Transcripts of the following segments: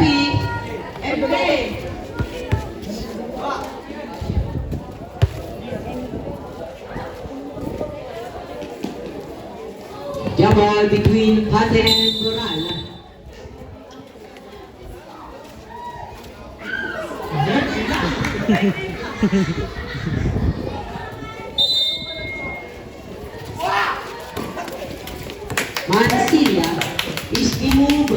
pick and play. Jump ball between Pate and Moral. Mansilla is the move.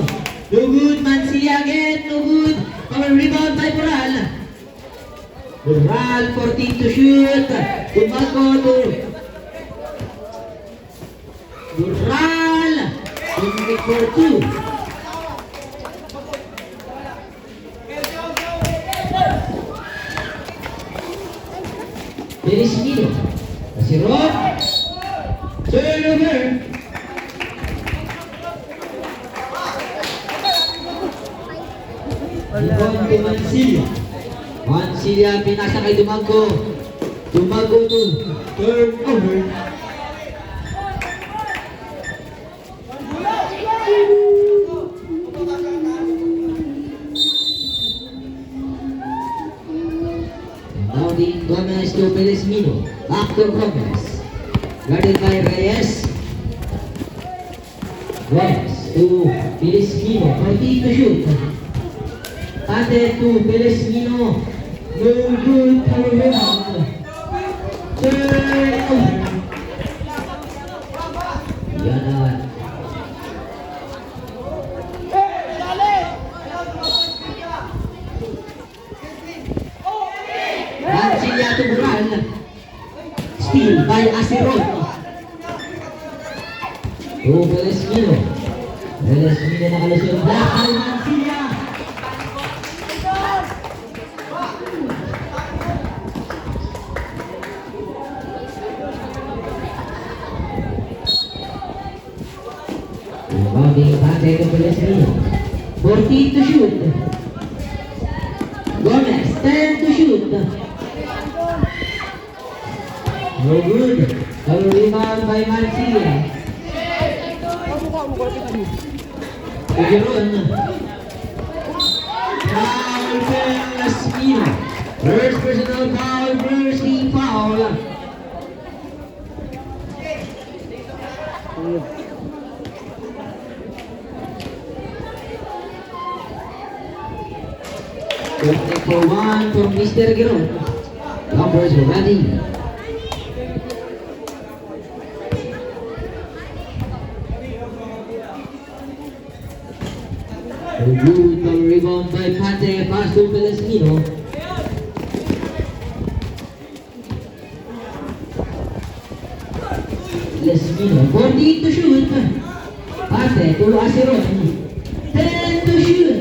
No good, Mansilla again, no good. Power rebound by Moral. Moral 14 to shoot. Tumago to Moral. Tumago for 2. Beresmino. Si Rod. Turnover. Rebound to Mansilla. Mansilla pinasa kay Dumago. Dumago to turnover. Now the Gomez to Beresmino. Back to Gomez. Guarded by Reyes. Reyes to Beresmino. 14 to shoot. Pate to Beresmino. No good. Power rebound. Turnover. Yan naman. Mansilla to Moral. Steal by Aceron. To Beresmino. Beresmino nakalusot. Black by Mansilla. Rebounding Pate to Beresmino. 14 to shoot. Gomez, 10 to shoot. No good. Double rebound by Mansilla. Ugeron. Foul Beresmino. First personal foul, first team foul. For one from Mr. Giron. Numbers ready. Good rebound by Pate. Pass to Beresmino. Beresmino. 14 to shoot. Pate to Aceron. 10 to shoot.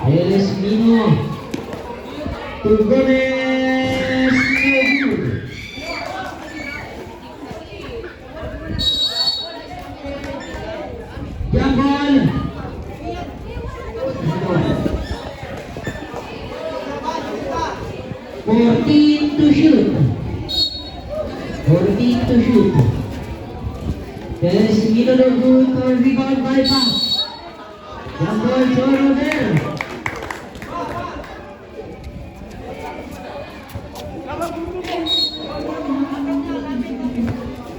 Beresmino to Gomez. No good. Jump ball. 14 to shoot. 14 to shoot. Beresmino no good. For rebound by Pam. Jump ball turnover.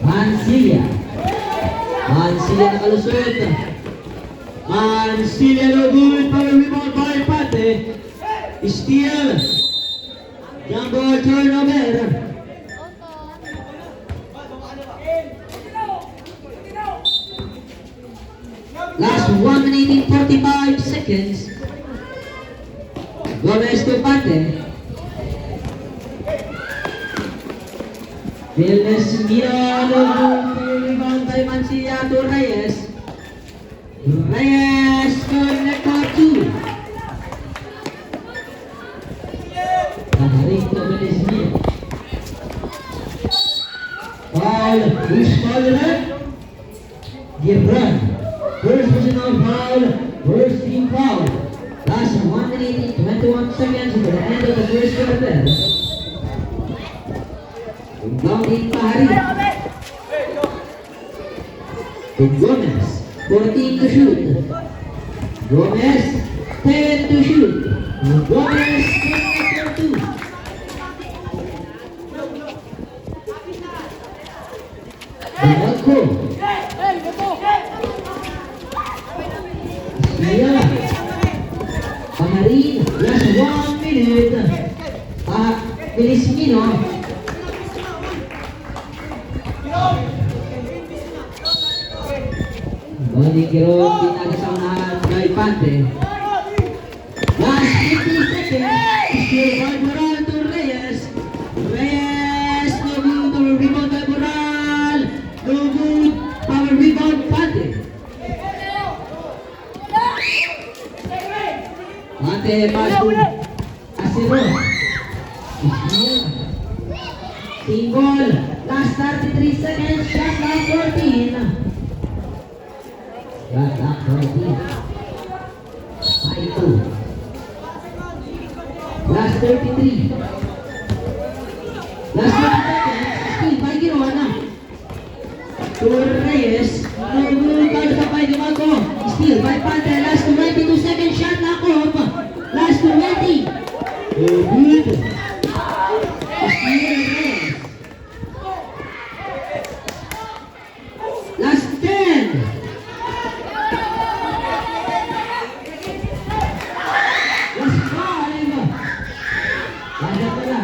Mansilla. Mansilla nakalusot. Mansilla no good. Power rebound by Pate. Steal. Jump ball turnover. Last 1 minute and 45 seconds. Gomez to Pate. Beresmino no good. Rebound by Mansilla to Reyes. Reyes connect for 2. Nakarik to Beresmino. Foul. Who's calling it? Gibran. First personal foul. First team foul. Last 1 minute and 21 seconds for the end of the first quarter. Rebounding Pahari. To Gomez. 14 to shoot. Gomez. 10 to shoot. Gomez, number 2. Bago. Iya. Pamarin, last 1 minute. Bilis Mino. Balik Kirog, pinag sa unahan kay Pante. Last 50 seconds. Still by Moral to Reyes. Reyes, no good to rebound by Moral. No good, power rebound Pante. Pante, pass to Asiro. Single, last 33 seconds, shot clock 14. Shot clock 14. 5-2. Last 33. Last 30 seconds, still by Giroana. To Reyes, no good, card pa by Dimago. Still by Pante, last 22 seconds, shot clock off. Last 20. Good. Last 10. Last 5. Kaya pala.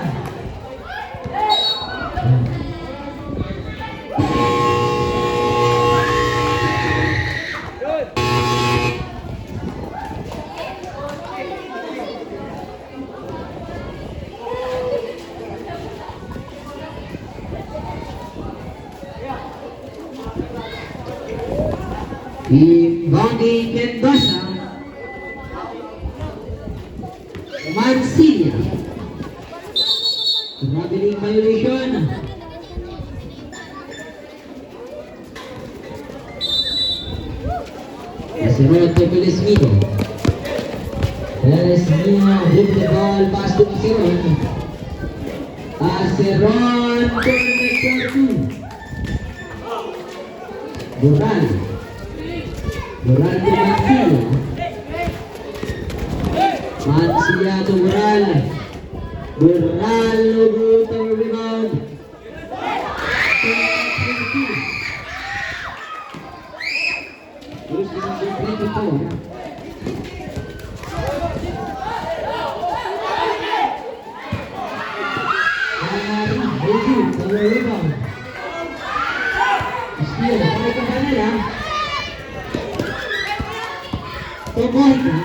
Boggy Mendoza, Mansilla, traveling violation. Aseron to Felesmino. Felesmino with the ball, pass to Aseron. Aseron to number 2. Duran. Moral to Mansilla. Mansilla to Moral. Moral logo to rebound. Terus number 24. Rebound. Steal, balik ke kanila. Tomohika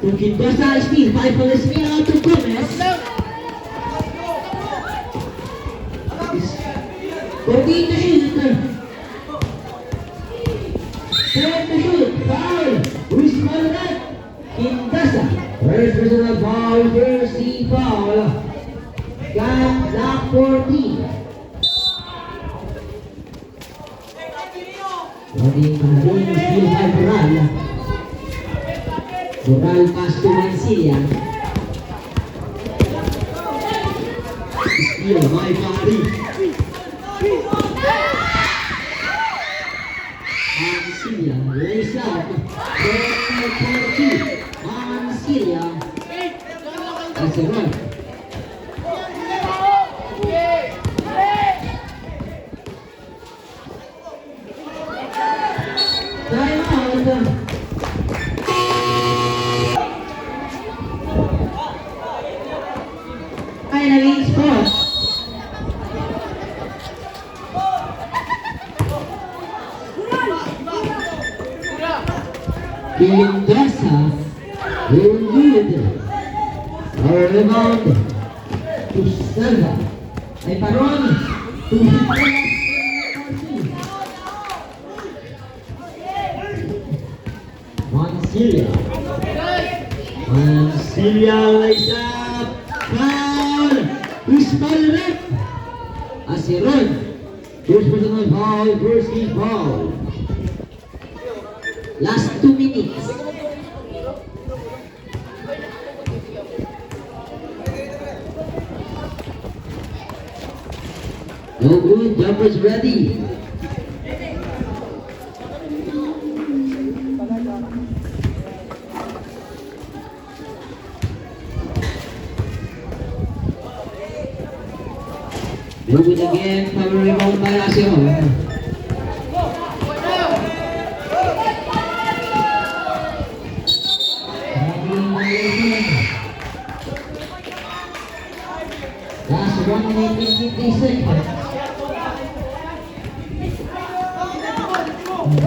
to Mendoza, steal by Felesmino to Gomez. 14 to shoot. 10 to shoot. Foul. Who's calling that? Mendoza. First personal foul. First team foul. Got block 14. Steal by Moral. Moral pass to Mansilla. Steal by Pari. Mansilla lays out. Mansilla. That's a run. Time out. Naging sport. Mendoza will lead. Our rebound to Selva. Ay paron to Mansilla. Mansilla lays up. Foul! Who's calling it? Aseron. First personal foul, first team foul. Last 2 minutes. No good, jumpers ready. Move it again, power rebound by Aseron. Last 1 minute and 50 seconds.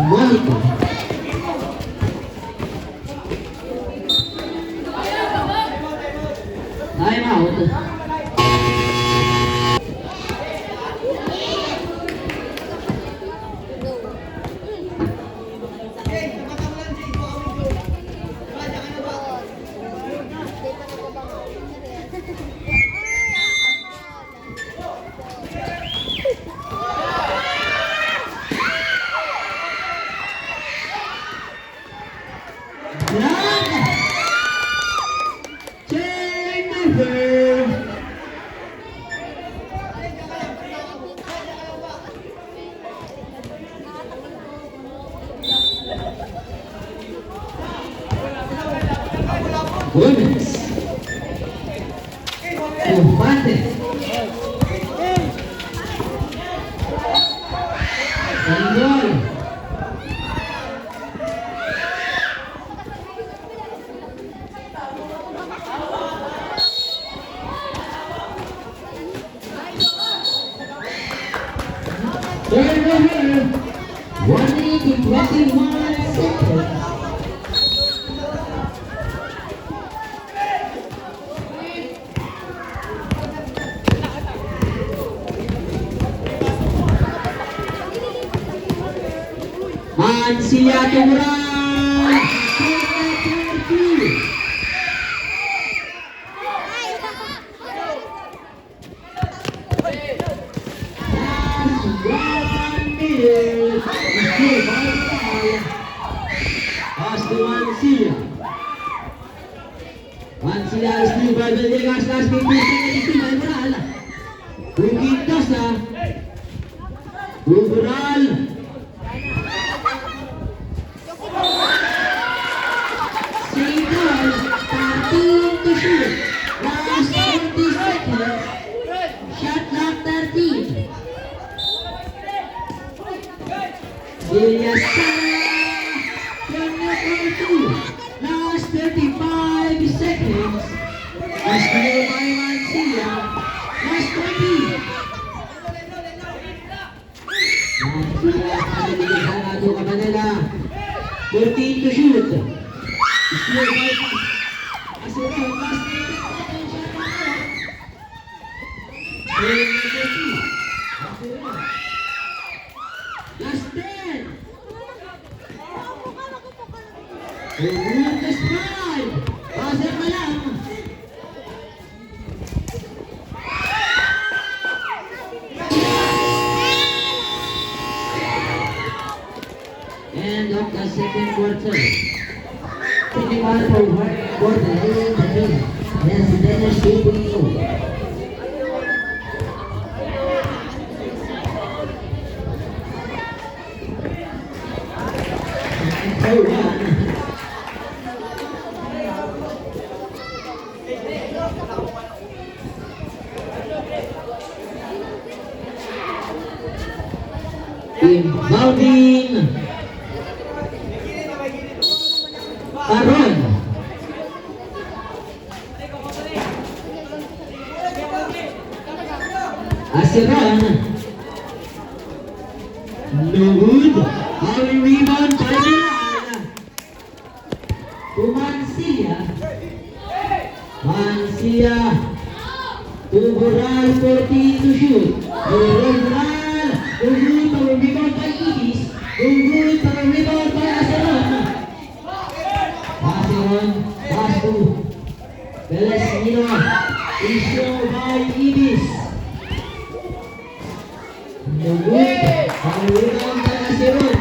Monica. Time out. Gómez. Combate. El gol. Turnover. 1:21 seconds. Mansilla Tumurang! Mansilla still by Villegas, last 15 seconds to my moral. Bukit na. Bubural. Single, 13 to shoot. Last 20 seconds. Shot clock 13. Villasan. 22. Last 35 seconds. Last player by Mansilla. Last 20. Mansilla, Manila. 14 to shoot. Still by Aseron. Last 10. Last 10. Last 5. Passer pa lang. End of the second quarter. Taking on for the game. Yes, Dennis Shipino. Inbounding Aron. Aseron. Luhud. High rebound by Milan. To Mansilla. Mansilla. To Bural, 14 to shoot. Bural. Luhud, power rebound by Ibis. Luhud, power rebound by Aseron. Aseron, pass to Velesmino. Issue by Ibis. Luhud, power rebound by Aseron.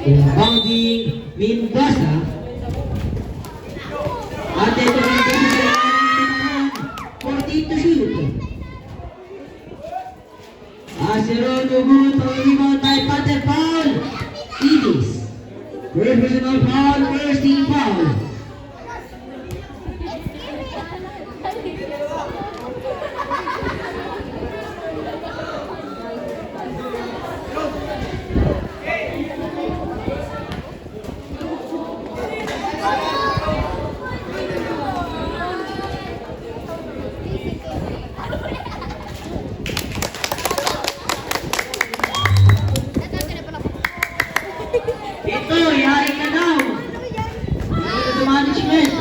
Inbounding Mendoza. At ito ang 14 to shoot. good. Rebound by Panther. Foul. Edis. First personal foul. First team foul. Ito, yari ka daw. Yari sa management.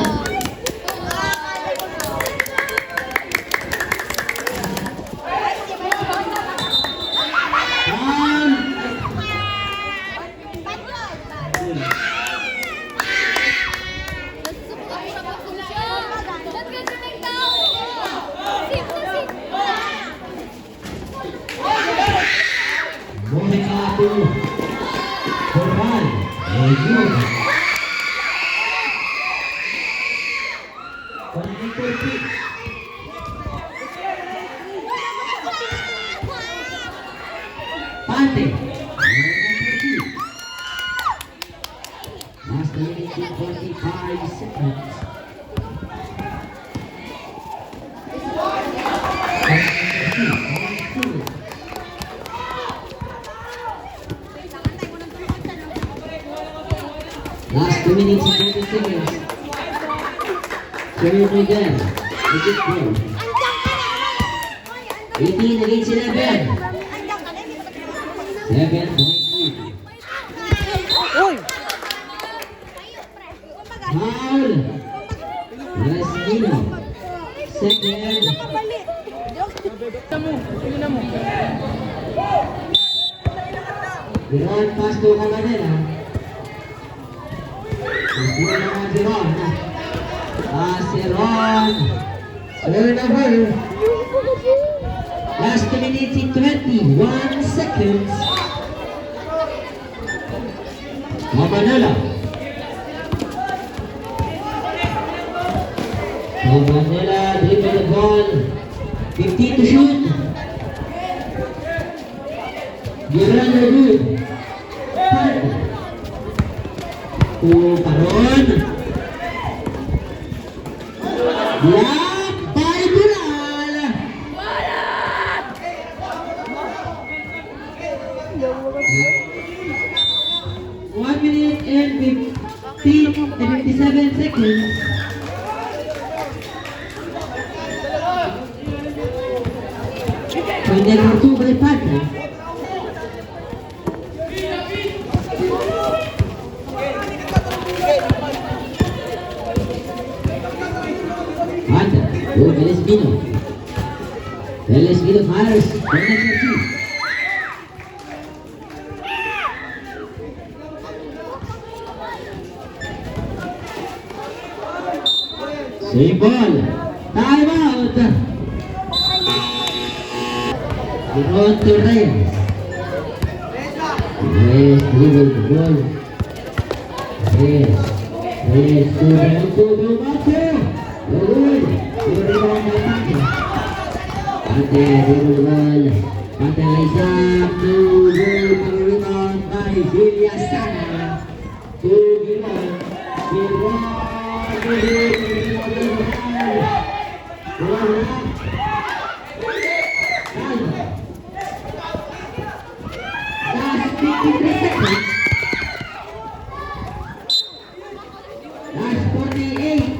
Moving on to Corval. Good. Pante. Last minute in 45 seconds. Last 2 minutes and 20 seconds. Serve again. Make it go. 18 against 11. 7.3. Foul. Rasmino. Second. Grand pass to Cabanera. Siguro naman si Ron. Si Ron. Third over. Last 2 minutes and 21 seconds. Cabanera. Cabanera dribble the ball. 15 to shoot. Gibran good. Paron. Block by Dural. 1 minute and 57 seconds. Point number 2 by Panther. Oh, Velesbino. Velesbino fires. Point number 2. Same ball. Time out. Ron to Reyes. Reyes dribble the ball. Reyes to Dumato. Good. Good rebound by Pante. Pante dribble the ball. Pante lays up. Good rebound by Villasana. Good rebound. Last 53 seconds. Last 48.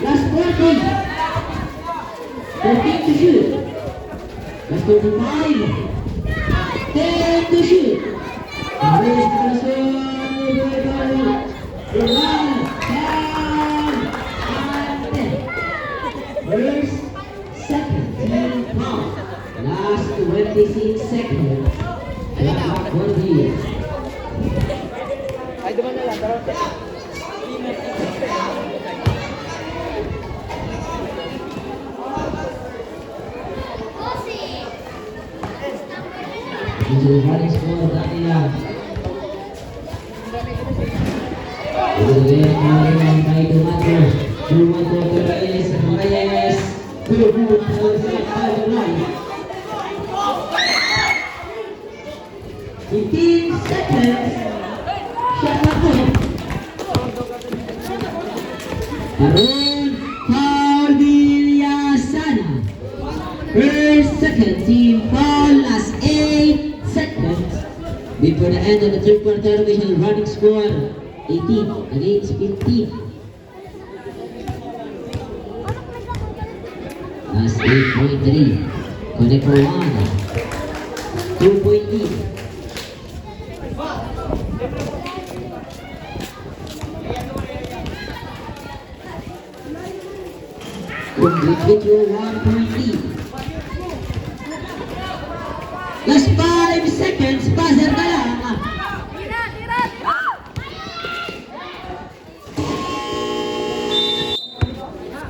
Last 40. 14 to shoot. Last 35. 10 to shoot. First, second, team foul. Last 26 running score dati lang. Ulit ang kay Dumato. Dumato Torres, Reyes. Good move for the right. 15 seconds. Shot na po. Aron foul Villasana. First, second team foul, last 8 seconds. Before the end of the third quarter, official running score 18 against 15. Last 8.3. Connect for 1. 2-point lead. Complete with your 1-point lead. Last 5 seconds, buzzer ka lang.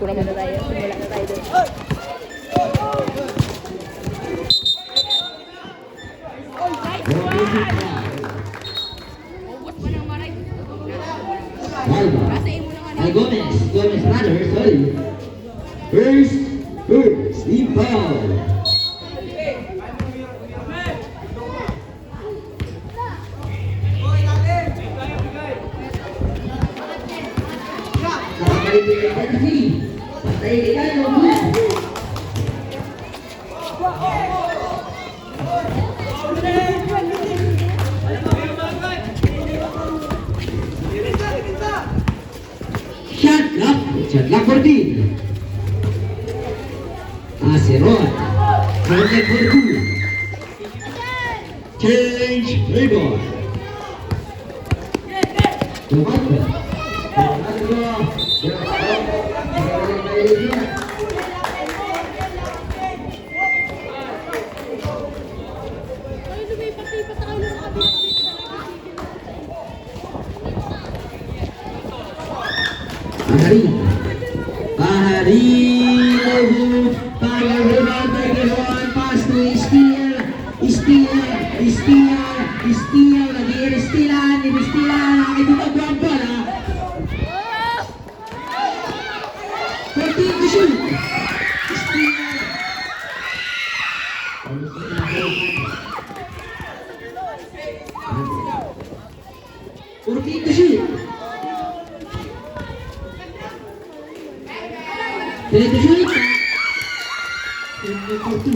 Kurang na tayo. Simula na tayo doon. Ay, Gomez rather, sorry. First, team foul. Shot clock 14. Aceron. Connect for 2. Change labor. Dumato. Bahari Lebu Pagawan Pagawan pass to Istiel lagi Istilan itu tak berapa lah 14 to shoot Istiel 14 to shoot. Dari tu shoot. Itu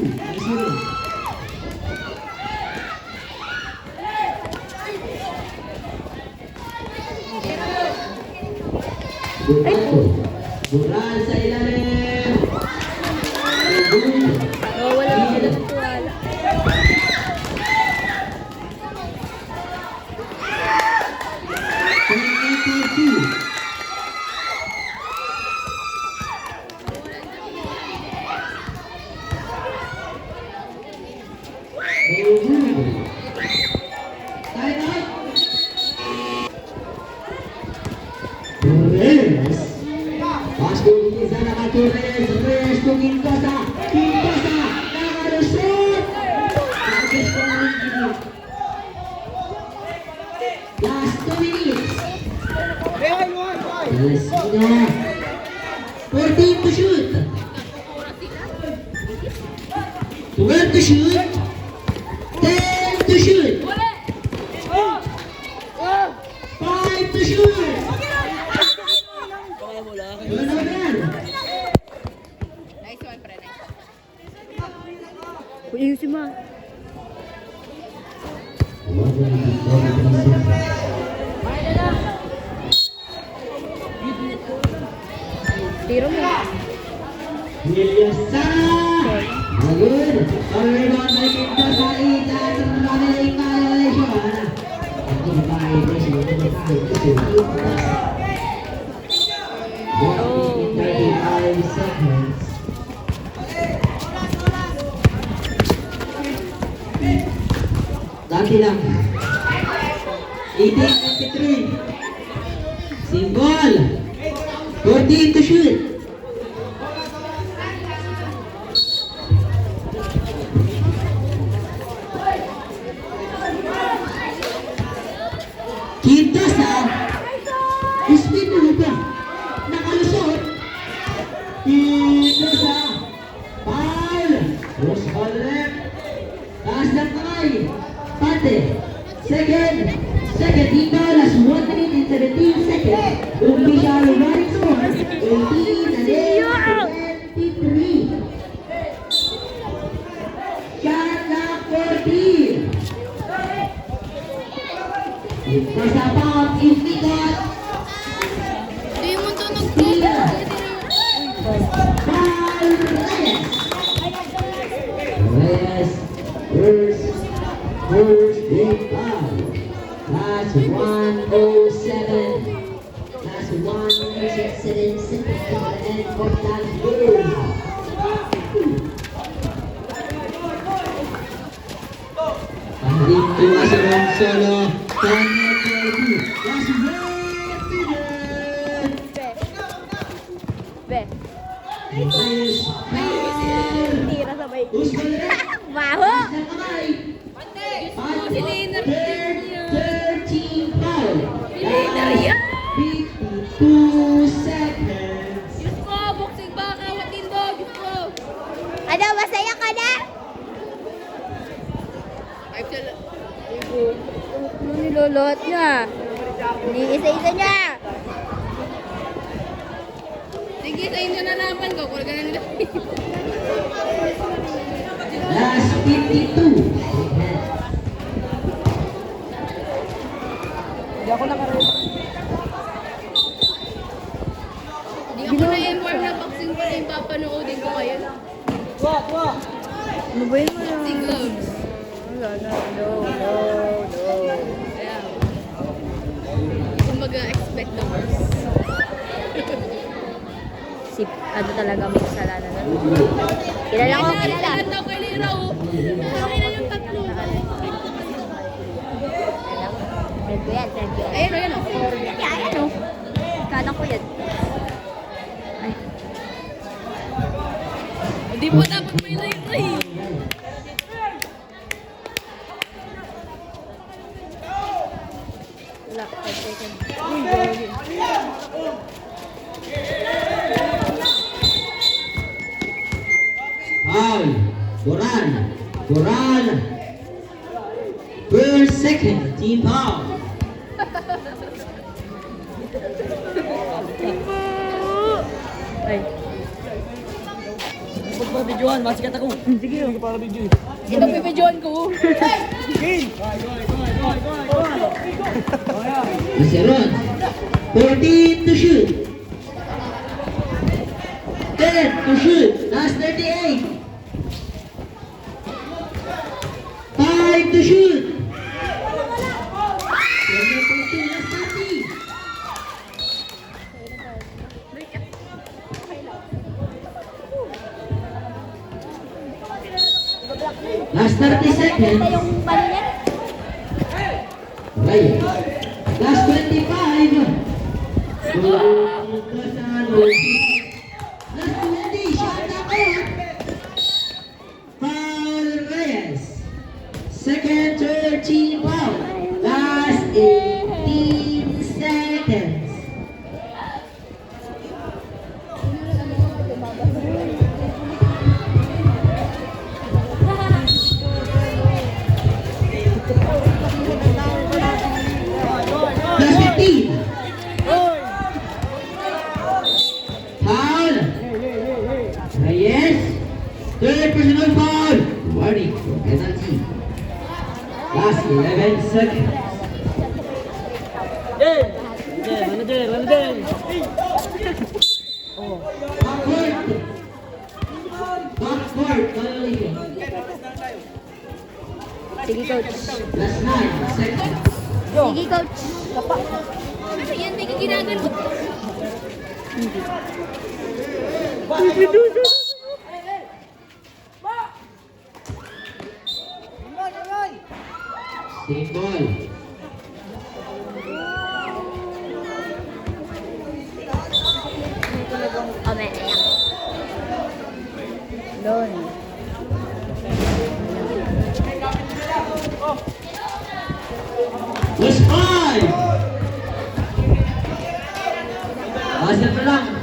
Bural sa ilalim. Wala na sila tuwala. Torres to Quintosa, nakalusot! Last 2 minutes. Sina. 14 to shoot. 12 to shoot. 10 to shoot. 5 to shoot. Uy, si Ma. Tiro mo. Biasa. Ayun. Orban by Quintosa ita terlalu Malaysia. Ini baik di sini di sini. 35 seconds. Dati lang. 18-23. Single. 14 to shoot. Quintosa. Speed na lupa. Nakalusot. Quintosa. Foul. Cross ball left. Taas ng kamay. Pante. Second team foul as 1 minute and 17 seconds. Official running score 18-23. Shot clock 14. Quintosa foul is Nigot. Hindi mo ito Foul Reyes. First big foul. That's 107. That's 107 seconds to the end of that game. Andito na si Ron Solo. Kanya Peggy. That's Reyes. Be. Reyes. Tira sabay. Usman Reyes. Baho! Sa kamay. Si Leonard. 13 foul. Leonard yan. 52 seconds. Diyos ko, boxing ba? Kawatin do, Diyos ko. Ano, masaya ka na? Ay, sila. Ano nilolot niya? Hindi isa-isa niya. Sige, sa inyo na naman ko. Kung ganun lang. Last 52. Hindi ako na-inform na boxing pa rin papanoodin ko ngayon. Ano ba yun mo na? Boxing gloves. Wala na. No. Kaya, kumbaga expect the worst. Si, ano talaga may kasalanan na. Kilala ko, kilala. Lahat daw kay Lira, oh. Akin na yung tatlo. Friend ko yan, friend ko yan. Ayun, ayun, oh. Ayan o. Kanan ko yan. Ay, Hindi mo dapat may Lira, eh. wala. 5 seconds. Foul. Goran. Per second. Team foul. Ay. Videoan, masikat ako. Sige o. Para video. Ito pipidyoan ko. Maseron. 14 to shoot. 10 to shoot. Last 38. 5 to shoot. 7 to shoot. Last 30. Last 30 seconds. Ito yung balo niya. Right. Last 25. Last 20. Shot knock out. Foul Reyes. Second, third team foul. Last 18 seconds. Last 15. Foul. Reyes. Third personal foul. Warning for penalty. Last 11 seconds. Manager. Backcourt. Violation. Sige, coach. Last 9 seconds. Sige, coach. Ano yan? May ginagano. Team ball. Amen. Ayan. Doon. Was 5. Basket pa lang.